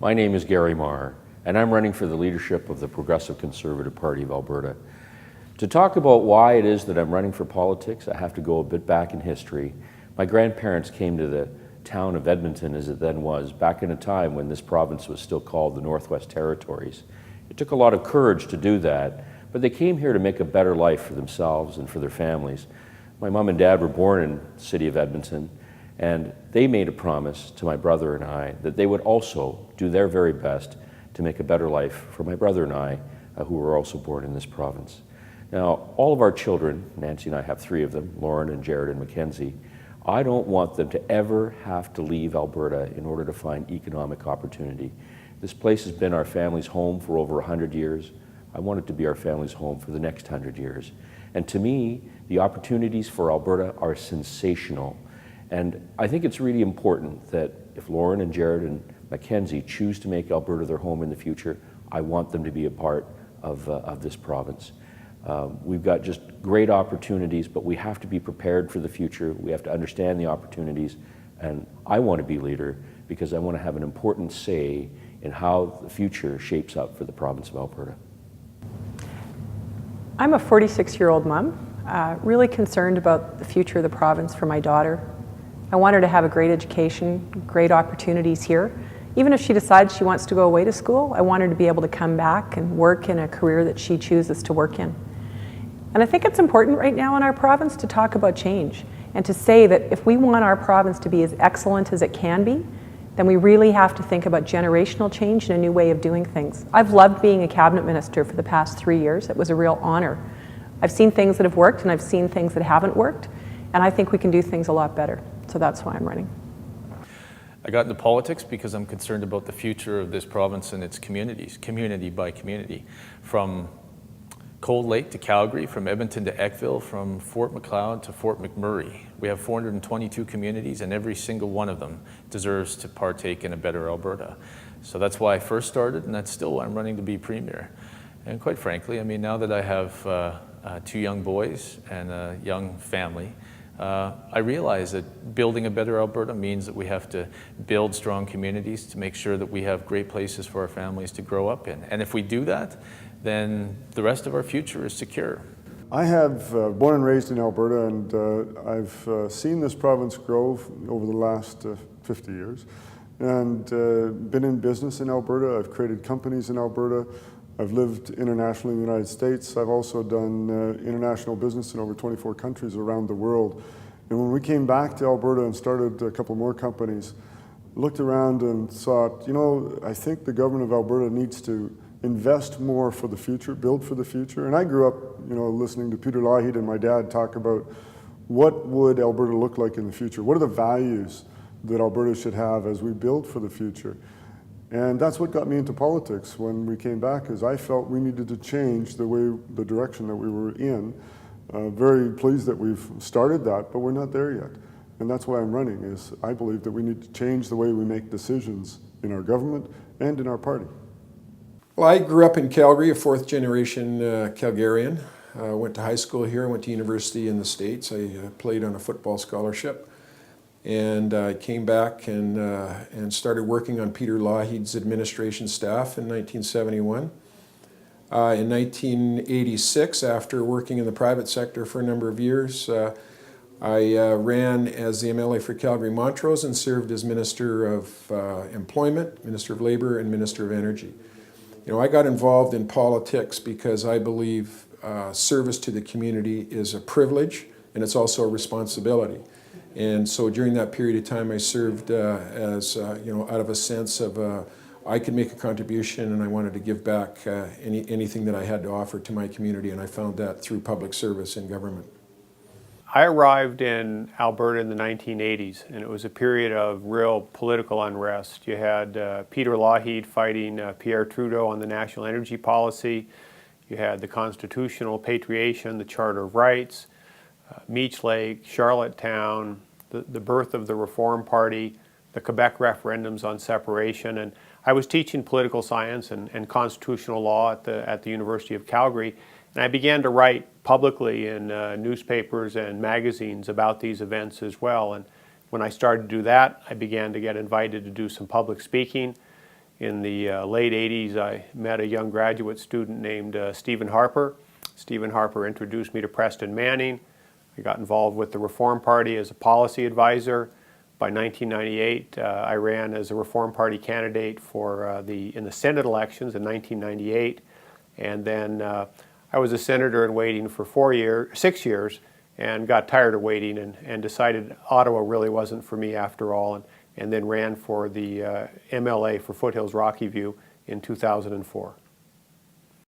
My name is Gary Marr, and I'm running for the leadership of the Progressive Conservative Party of Alberta. To talk about why it is that I'm running for politics, I have to go a bit back in history. My grandparents came to the town of Edmonton, as it then was, back in a time when this province was still called the Northwest Territories. It took a lot of courage to do that, but they came here to make a better life for themselves and for their families. My mom and dad were born in the city of Edmonton, and they made a promise to my brother and I that they would also do their very best to make a better life for my brother and I, who were also born in this province. Now, all of our children, Nancy and I have 3 of them, Lauren and Jared and Mackenzie, I don't want them to ever have to leave Alberta in order to find economic opportunity. This place has been our family's home for over 100 years. I want it to be our family's home for the next 100 years. And to me, the opportunities for Alberta are sensational. And I think it's really important that if Lauren and Jared and Mackenzie choose to make Alberta their home in the future, I want them to be a part of this province. We've got just great opportunities, but we have to be prepared for the future. We have to understand the opportunities, and I want to be leader because I want to have an important say in how the future shapes up for the province of Alberta. I'm a 46-year-old mom, really concerned about the future of the province for my daughter. I want her to have a great education, great opportunities here. Even if she decides she wants to go away to school, I want her to be able to come back and work in a career that she chooses to work in. And I think it's important right now in our province to talk about change and to say that if we want our province to be as excellent as it can be, then we really have to think about generational change and a new way of doing things. I've loved being a cabinet minister for the past 3 years. It was a real honor. I've seen things that have worked and I've seen things that haven't worked, and I think we can do things a lot better. So that's why I'm running. I got into politics because I'm concerned about the future of this province and its communities, community by community. From Cold Lake to Calgary, from Edmonton to Eckville, from Fort Macleod to Fort McMurray. We have 422 communities, and every single one of them deserves to partake in a better Alberta. So that's why I first started, and that's still why I'm running to be Premier. And quite frankly, I mean, now that I have 2 young boys and a young family, I realize that building a better Alberta means that we have to build strong communities to make sure that we have great places for our families to grow up in. And if we do that, then the rest of our future is secure. I have born and raised in Alberta, and I've seen this province grow over the last 50 years and been in business in Alberta. I've created companies in Alberta. I've lived internationally in the United States. I've also done international business in over 24 countries around the world. And when we came back to Alberta and started a couple more companies, looked around and thought, you know, I think the government of Alberta needs to invest more for the future, build for the future. And I grew up, you know, listening to Peter Lougheed and my dad talk about what would Alberta look like in the future? What are the values that Alberta should have as we build for the future? And that's what got me into politics when we came back, is I felt we needed to change the direction that we were in. Very pleased that we've started that, but we're not there yet. And that's why I'm running, is I believe that we need to change the way we make decisions in our government and in our party. Well, I grew up in Calgary, a 4th-generation Calgarian. Went to high school here, went to university in the States. I played on a football scholarship. And I came back and started working on Peter Lougheed's administration staff in 1971. In 1986, after working in the private sector for a number of years, I ran as the MLA for Calgary-Montrose and served as Minister of Employment, Minister of Labor, and Minister of Energy. You know, I got involved in politics because I believe service to the community is a privilege and it's also a responsibility. And so during that period of time, I served as, you know, out of a sense of I could make a contribution and I wanted to give back anything that I had to offer to my community, and I found that through public service in government. I arrived in Alberta in the 1980s, and it was a period of real political unrest. You had Peter Lougheed fighting Pierre Trudeau on the national energy policy. You had the constitutional patriation, the Charter of Rights, Meech Lake, Charlottetown, the birth of the Reform Party, the Quebec referendums on separation. And I was teaching political science and constitutional law at the University of Calgary, and I began to write publicly in newspapers and magazines about these events as well. And when I started to do that, I began to get invited to do some public speaking. In the late 80s, I met a young graduate student named Stephen Harper. Stephen Harper introduced me to Preston Manning. I got involved with the Reform Party as a policy advisor. By 1998, I ran as a Reform Party candidate for in the Senate elections in 1998. And then I was a senator in waiting for 6 years, and got tired of waiting and decided Ottawa really wasn't for me after all, and then ran for the MLA for Foothills Rocky View in 2004.